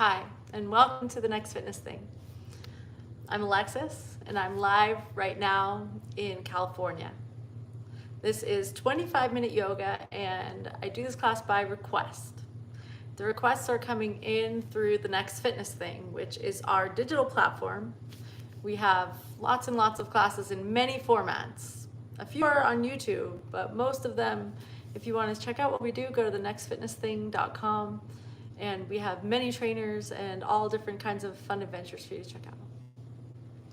Hi, and welcome to the Next Fitness Thing. I'm Alexis, and I'm live right now in California. This is 25-minute yoga, and I do this class by request. The requests are coming in through the Next Fitness Thing, which is our digital platform. We have lots and lots of classes in many formats. A few are on YouTube, but most of them, if you want to check out what we do, go to thenextfitnessthing.com. And we have many trainers and all different kinds of fun adventures for you to check out.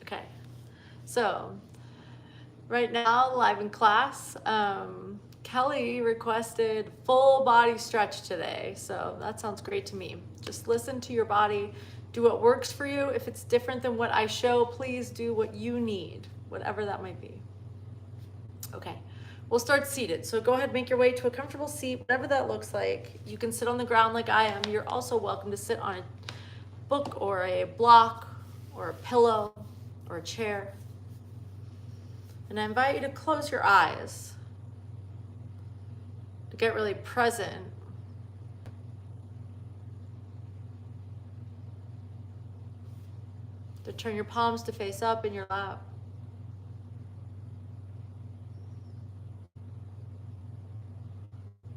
Okay, so right now, live in class, Kelly requested full body stretch today. So that sounds great to me. Just listen to your body, do what works for you. If it's different than what I show, please do what you need, whatever that might be. Okay. We'll start seated. So go ahead and make your way to a comfortable seat, whatever that looks like. You can sit on the ground like I am. You're also welcome to sit on a book or a block or a pillow or a chair. And I invite you to close your eyes, to get really present. To turn your palms to face up in your lap.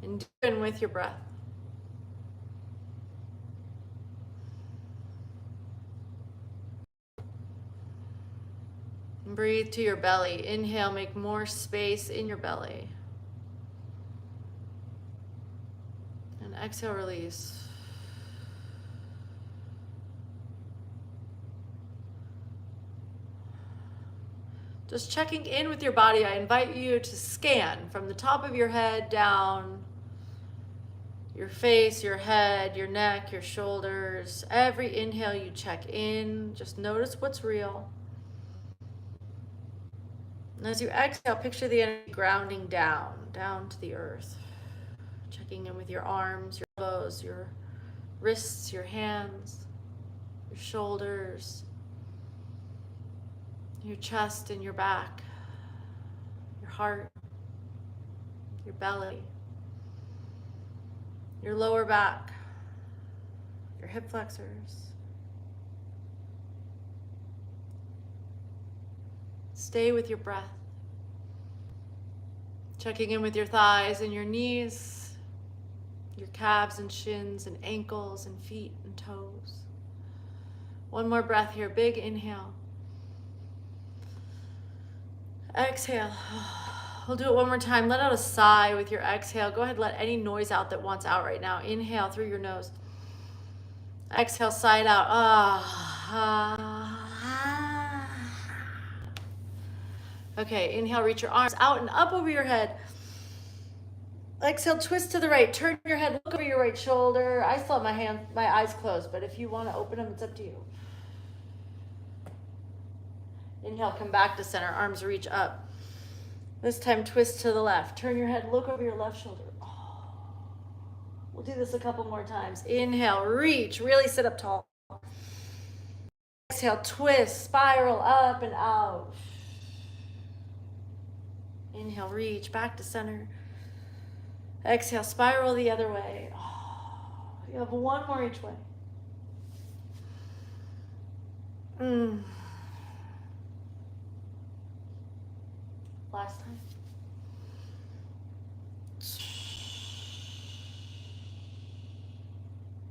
And deepen with your breath. And breathe to your belly. Inhale, make more space in your belly. And exhale, release. Just checking in with your body, I invite you to scan from the top of your head down, your face, your head, your neck, your shoulders. Every inhale you check in, just notice what's real. And as you exhale, picture the energy grounding down to the earth. Checking in with your arms, your elbows, your wrists, your hands, your shoulders, your chest and your back, your heart, your belly, your lower back, your hip flexors. Stay with your breath. Checking in with your thighs and your knees, your calves and shins and ankles and feet and toes. One more breath here, big inhale. Exhale. We'll do it one more time. Let out a sigh with your exhale. Go ahead, let any noise out that wants out right now. Inhale through your nose. Exhale, sigh it out. Okay, inhale, reach your arms out and up over your head. Exhale, twist to the right. Turn your head, look over your right shoulder. I still have my eyes closed, but if you want to open them, it's up to you. Inhale, come back to center, arms reach up. This time, twist to the left. Turn your head, look over your left shoulder. We'll do this a couple more times. Inhale, reach, really sit up tall. Exhale, twist, spiral up and out. Inhale, reach, back to center. Exhale, spiral the other way. You have one more each way. Last time.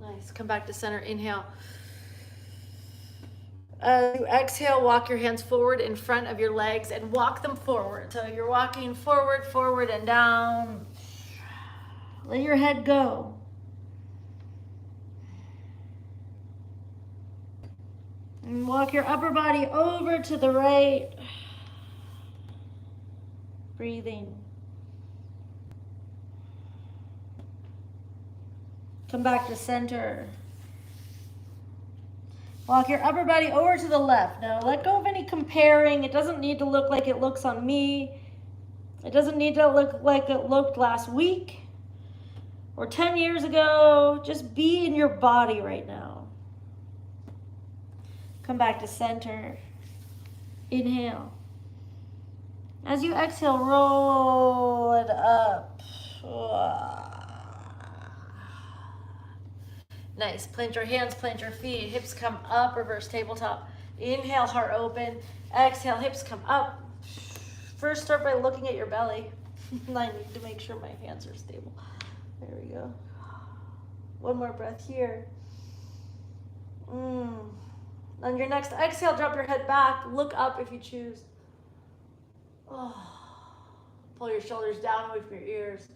Nice. Come back to center. Inhale. You exhale, walk your hands forward in front of your legs and walk them forward. So you're walking forward, forward, and down. Let your head go. And walk your upper body over to the right. Breathing. Come back to center. Walk your upper body over to the left. Now let go of any comparing. It doesn't need to look like it looks on me. It doesn't need to look like it looked last week or 10 years ago. Just be in your body right now. Come back to center. Inhale. As you exhale, roll it up. Nice. Plant your hands, plant your feet. Hips come up, reverse tabletop. Inhale, heart open. Exhale, hips come up. First, start by looking at your belly. I need to make sure my hands are stable. There we go. One more breath here. On your next exhale, drop your head back. Look up if you choose. Oh. Pull your shoulders down away from your ears.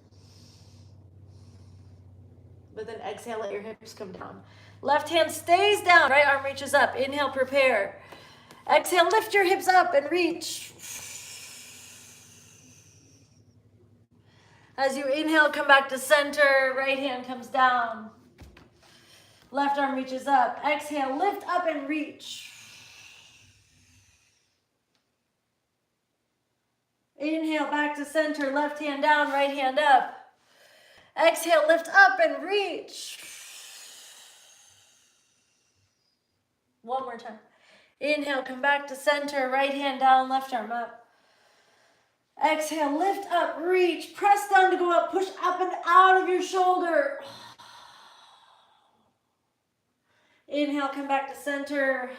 But then exhale, let your hips come down. Left hand stays down, right arm reaches up. Inhale, prepare. Exhale, lift your hips up and reach. As you inhale, come back to center. Right hand comes down. Left arm reaches up. Exhale, lift up and reach. Inhale, back to center. Left hand down, right hand up. Exhale, lift up and reach. One more time. Inhale, come back to center. Right hand down, left arm up. Exhale, lift up, reach. Press down to go up. Push up and out of your shoulder. Inhale, come back to center.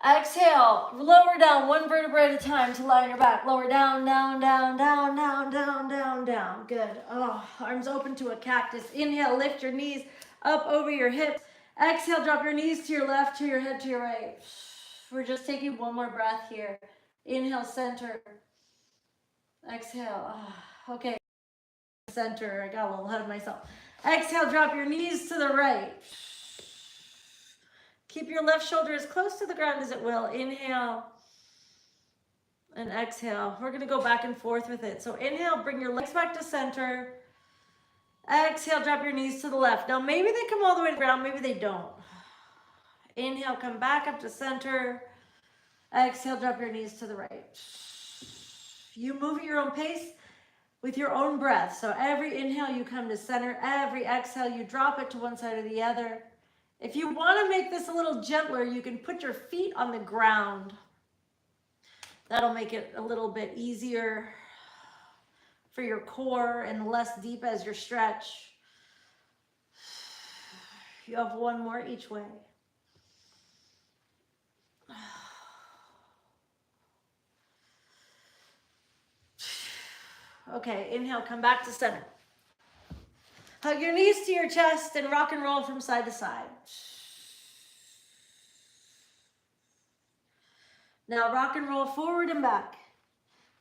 Exhale, lower down one vertebra at a time to lie on your back. Lower down, down, down, down, down, down, down, down. Good. Oh, arms open to a cactus. Inhale, lift your knees up over your hips. Exhale, drop your knees to your left, to your head, to your right. We're just taking one more breath here. Inhale, center. Exhale. Oh, okay. Center. I got a little ahead of myself. Exhale, drop your knees to the right. Keep your left shoulder as close to the ground as it will. Inhale and exhale. We're going to go back and forth with it. So inhale, bring your legs back to center. Exhale, drop your knees to the left. Now maybe they come all the way to the ground, maybe they don't. Inhale, come back up to center. Exhale, drop your knees to the right. You move at your own pace with your own breath. So every inhale you come to center, every exhale you drop it to one side or the other. If you want to make this a little gentler, you can put your feet on the ground. That'll make it a little bit easier for your core and less deep as your stretch. You have one more each way. Okay, inhale, come back to center. Hug your knees to your chest and rock and roll from side to side. Now rock and roll forward and back.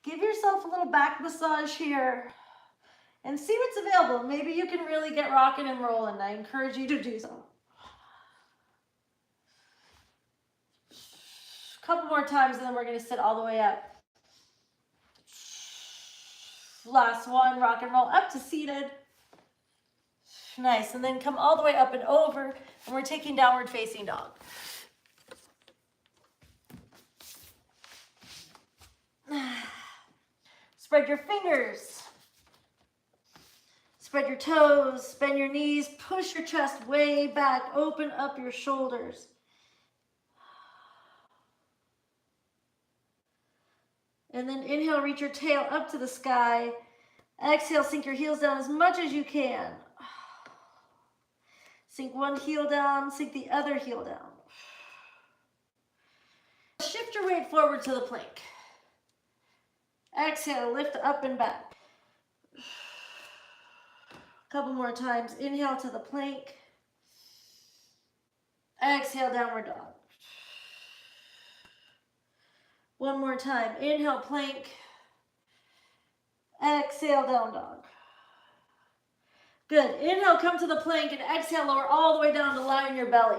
Give yourself a little back massage here and see what's available. Maybe you can really get rocking and rolling. I encourage you to do so. A couple more times and then we're going to sit all the way up. Last one, rock and roll up to seated. Nice, and then come all the way up and over, and we're taking downward facing dog. Spread your fingers. Spread your toes, bend your knees, push your chest way back, open up your shoulders. And then inhale, reach your tail up to the sky. Exhale, sink your heels down as much as you can. Sink one heel down, sink the other heel down. Shift your weight forward to the plank. Exhale, lift up and back. A couple more times. Inhale to the plank. Exhale, downward dog. One more time. Inhale, plank. Exhale, down dog. Good. Inhale, come to the plank, and exhale, lower all the way down to lie on your belly.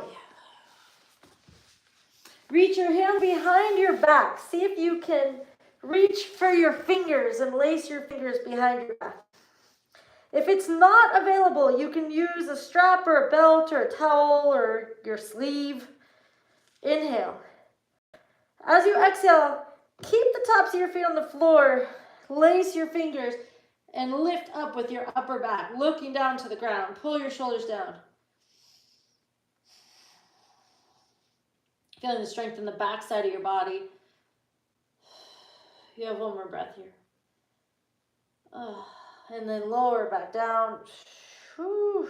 Reach your hand behind your back. See if you can reach for your fingers and lace your fingers behind your back. If it's not available, you can use a strap or a belt or a towel or your sleeve. Inhale. As you exhale, keep the tops of your feet on the floor. Lace your fingers and lift up with your upper back, looking down to the ground. Pull your shoulders down. Feeling the strength in the back side of your body. You have one more breath here. And then lower back down. Whew.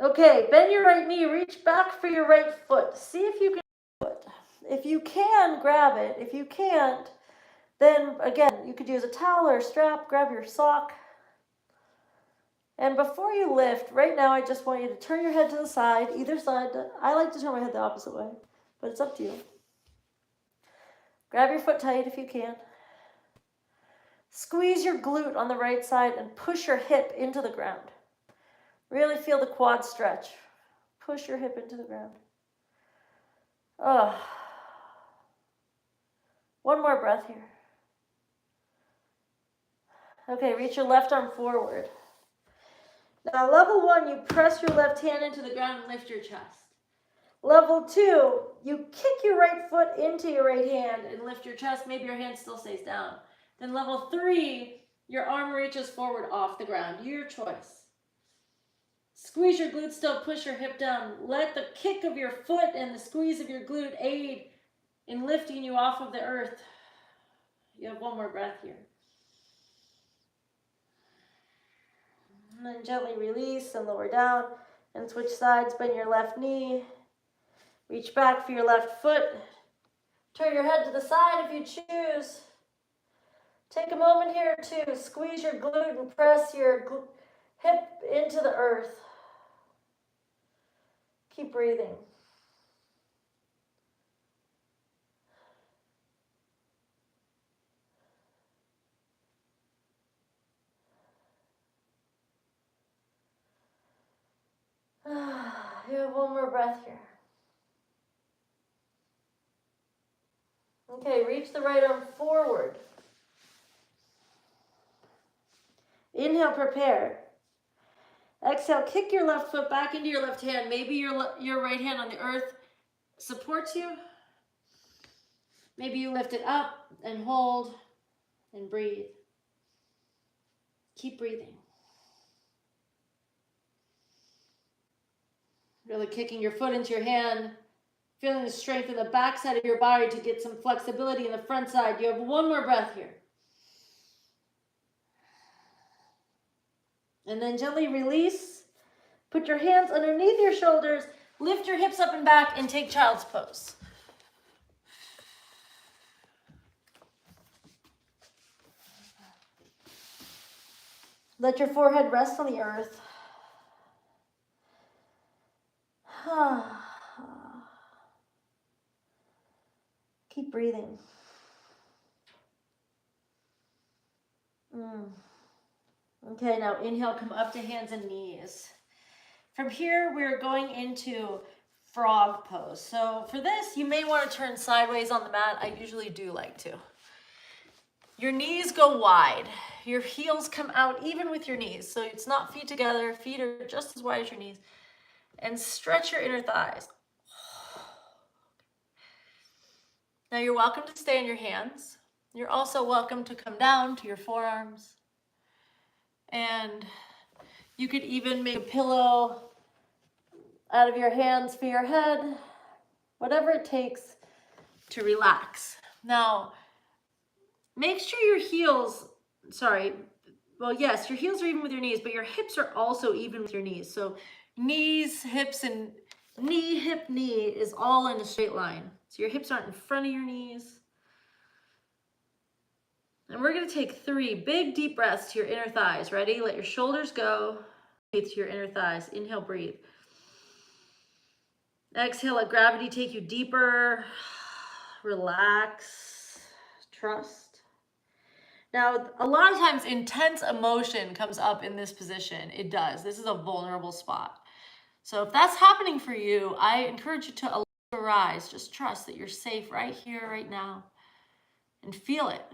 Okay, bend your right knee, reach back for your right foot. See if you can foot. If you can, grab it. If you can't, then again, you could use a towel or a strap, grab your sock. And before you lift, right now I just want you to turn your head to the side, either side. I like to turn my head the opposite way, but it's up to you. Grab your foot tight if you can. Squeeze your glute on the right side and push your hip into the ground. Really feel the quad stretch. Push your hip into the ground. Oh. One more breath here. Okay, reach your left arm forward. Now, level 1, you press your left hand into the ground and lift your chest. Level 2, you kick your right foot into your right hand and lift your chest. Maybe your hand still stays down. Then level 3, your arm reaches forward off the ground. Your choice. Squeeze your glute still, push your hip down. Let the kick of your foot and the squeeze of your glute aid in lifting you off of the earth. You have one more breath here. And then gently release and lower down and switch sides. Bend your left knee. Reach back for your left foot. Turn your head to the side if you choose. Take a moment here to squeeze your glute and press your hip into the earth. Keep breathing. You have one more breath here. Okay, reach the right arm forward. Inhale, prepare. Exhale, kick your left foot back into your left hand. Maybe your right hand on the earth supports you. Maybe you lift it up and hold and breathe. Keep breathing. Really kicking your foot into your hand, feeling the strength in the back side of your body to get some flexibility in the front side. You have one more breath here. And then gently release. Put your hands underneath your shoulders, lift your hips up and back, and take child's pose. Let your forehead rest on the earth. Keep breathing. Okay, now inhale, come up to hands and knees. From here, we're going into frog pose. So for this, you may want to turn sideways on the mat. I usually do like to. Your knees go wide. Your heels come out even with your knees. So it's not feet together. Feet are just as wide as your knees. And stretch your inner thighs. Now you're welcome to stay on your hands. You're also welcome to come down to your forearms. And you could even make a pillow out of your hands for your head, whatever it takes to relax. Now, make sure your heels, your heels are even with your knees, but your hips are also even with your knees. So knees, hips, and knee, hip, knee is all in a straight line. So your hips aren't in front of your knees. And we're gonna take 3 big deep breaths to your inner thighs. Ready? Let your shoulders go to your inner thighs. Inhale, breathe. Exhale, let gravity take you deeper. Relax, trust. Now, a lot of times intense emotion comes up in this position. It does. This is a vulnerable spot. So if that's happening for you, I encourage you to arise. Just trust that you're safe right here, right now, and feel it.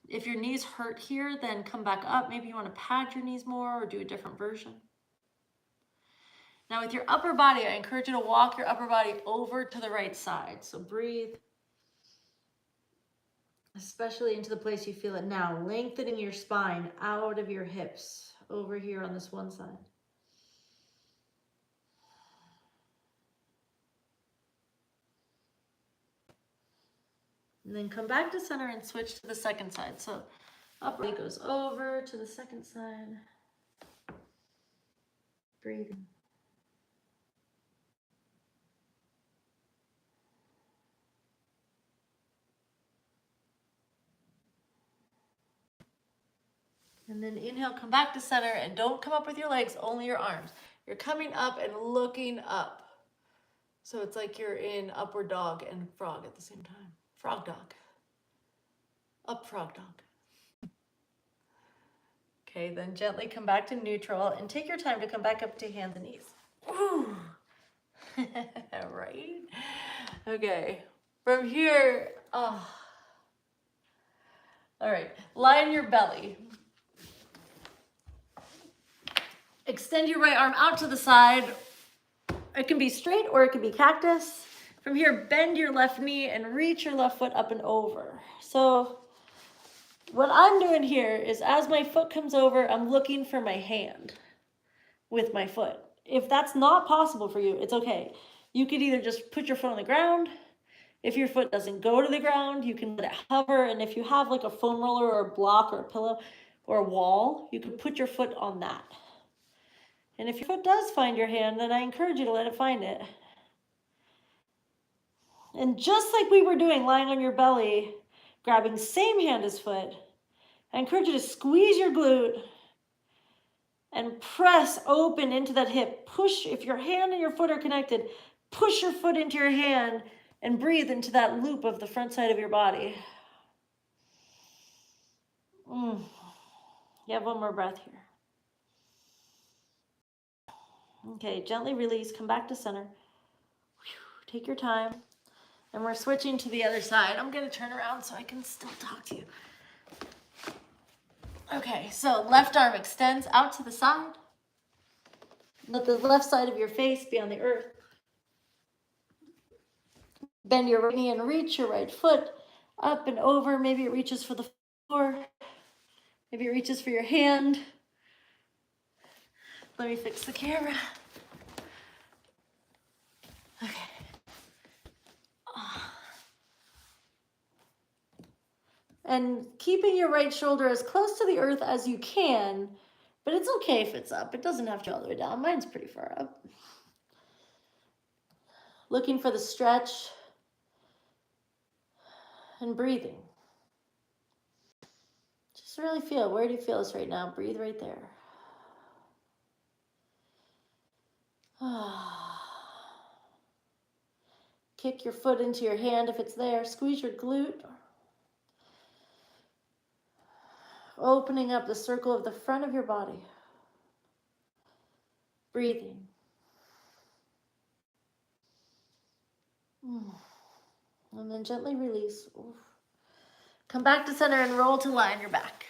If your knees hurt here, then come back up. Maybe you want to pad your knees more or do a different version. Now with your upper body, I encourage you to walk your upper body over to the right side. So breathe, especially into the place you feel it now. Lengthening your spine out of your hips over here on this one side. And then come back to center and switch to the second side. So upper body goes over to the second side. Breathing. And then inhale, come back to center, and don't come up with your legs, only your arms. You're coming up and looking up. So it's like you're in upward dog and frog at the same time. Frog dog. Up frog dog. Okay, then gently come back to neutral and take your time to come back up to hands and knees. Ooh. Right? Okay. From here, all right, lie on your belly. Extend your right arm out to the side. It can be straight or it can be cactus. From here, bend your left knee and reach your left foot up and over. So what I'm doing here is as my foot comes over, I'm looking for my hand with my foot. If that's not possible for you, it's okay. You could either just put your foot on the ground. If your foot doesn't go to the ground, you can let it hover. And if you have like a foam roller or a block or a pillow or a wall, you can put your foot on that. And if your foot does find your hand, then I encourage you to let it find it. And just like we were doing, lying on your belly, grabbing same hand as foot, I encourage you to squeeze your glute and press open into that hip. Push, if your hand and your foot are connected, push your foot into your hand and breathe into that loop of the front side of your body. You have one more breath here. Okay, gently release, come back to center. Take your time. And we're switching to the other side. I'm gonna turn around so I can still talk to you. Okay, so left arm extends out to the side. Let the left side of your face be on the earth. Bend your right knee and reach your right foot up and over. Maybe it reaches for the floor. Maybe it reaches for your hand. Let me fix the camera. Okay. And keeping your right shoulder as close to the earth as you can, but it's okay if it's up. It doesn't have to go all the way down. Mine's pretty far up. Looking for the stretch and breathing. Just really feel, where do you feel this right now? Breathe right there. Kick your foot into your hand if it's there. Squeeze your glute. Opening up the circle of the front of your body. Breathing. And then gently release. Come back to center and roll to lie on your back.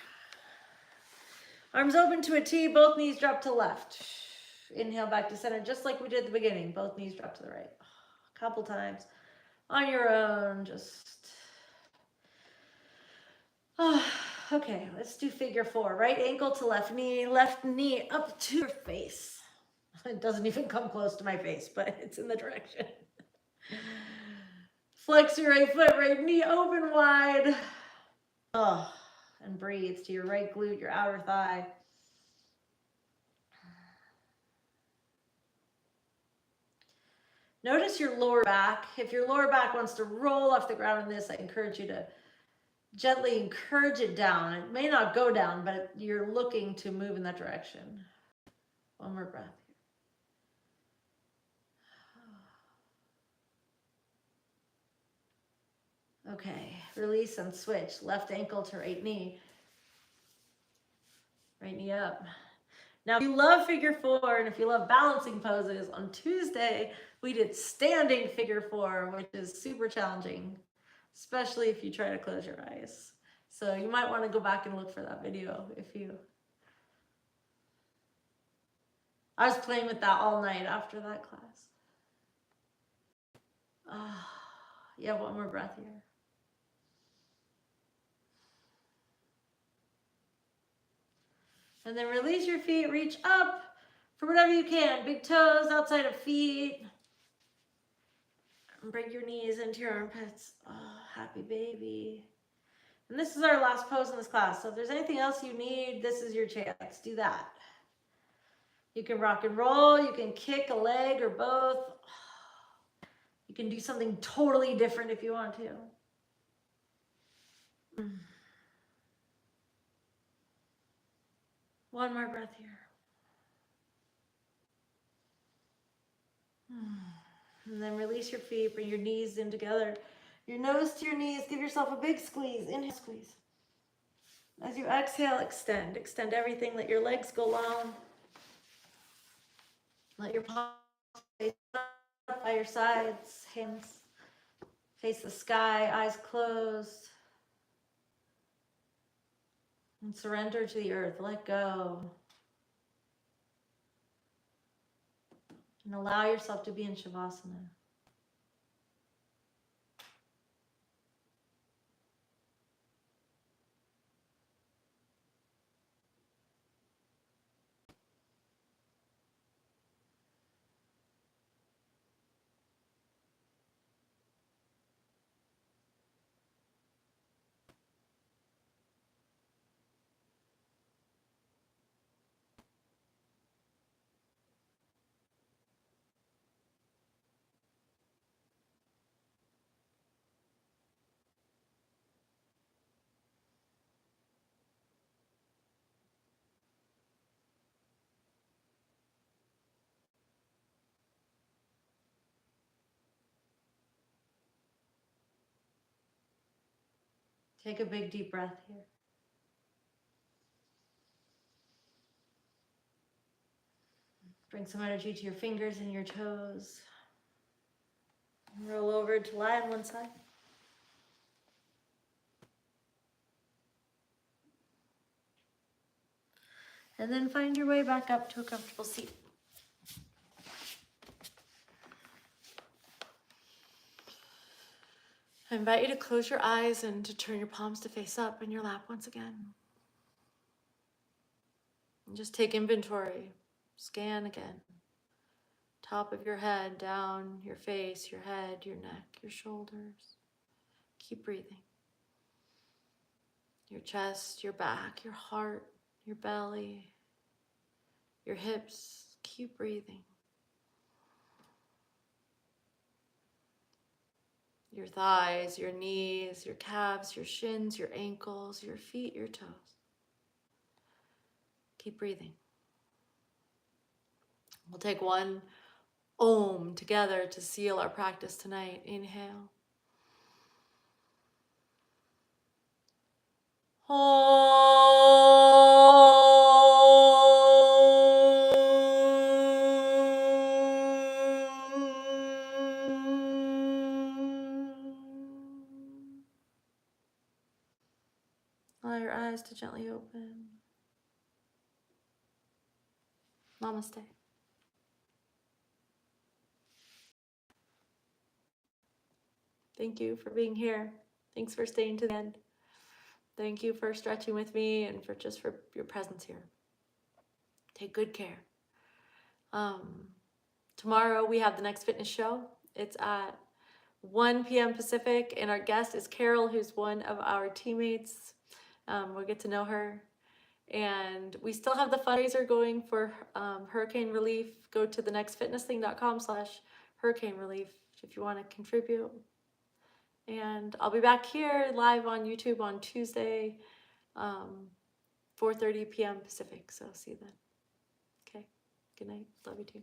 Arms open to a T, both knees drop to left. Inhale back to center, just like we did at the beginning. Both knees drop to the right. A couple times. On your own, just... Okay, let's do figure four. Right ankle to left knee up to your face. It doesn't even come close to my face, but it's in the direction. Flex your right foot, right knee open wide. And breathe to your right glute, your outer thigh. Notice your lower back. If your lower back wants to roll off the ground in this, I encourage you to gently encourage it down. It may not go down, but you're looking to move in that direction. One more breath here. Okay, release and switch. Left ankle to right knee. Right knee up. Now, if you love figure four and if you love balancing poses, on Tuesday, we did standing figure four, which is super challenging, especially if you try to close your eyes. So you might want to go back and look for that video if you... I was playing with that all night after that class. Yeah, one more breath here. And then release your feet, reach up for whatever you can. Big toes outside of feet. And bring your knees into your armpits. Happy baby. And this is our last pose in this class. So if there's anything else you need, this is your chance. Do that. You can rock and roll, you can kick a leg or both. You can do something totally different if you want to. One more breath here. And then release your feet, bring your knees in together. Your nose to your knees, give yourself a big squeeze. Inhale, squeeze. As you exhale, extend. Extend everything, let your legs go long. Let your palms face up by your sides, hands face the sky, eyes closed. And surrender to the earth, let go. And allow yourself to be in Shavasana. Take a big deep breath here. Bring some energy to your fingers and your toes. Roll over to lie on one side. And then find your way back up to a comfortable seat. I invite you to close your eyes and to turn your palms to face up in your lap once again. And just take inventory. Scan again. Top of your head, down your face, your head, your neck, your shoulders. Keep breathing. Your chest, your back, your heart, your belly, your hips. Keep breathing. Your thighs, your knees, your calves, your shins, your ankles, your feet, your toes. Keep breathing. We'll take one Om together to seal our practice tonight. Inhale. Allow your eyes to gently open. Namaste. Thank you for being here. Thanks for staying to the end. Thank you for stretching with me and for your presence here. Take good care. Tomorrow we have the next fitness show. It's at 1 p.m. Pacific, and our guest is Carol, who's one of our teammates. We'll get to know her. And we still have the fundraiser going for hurricane relief. Go to thenextfitnessthing.com/hurricane relief if you want to contribute. And I'll be back here live on YouTube on Tuesday, 4:30 p.m. Pacific. So see you then. Okay. Good night. Love you too.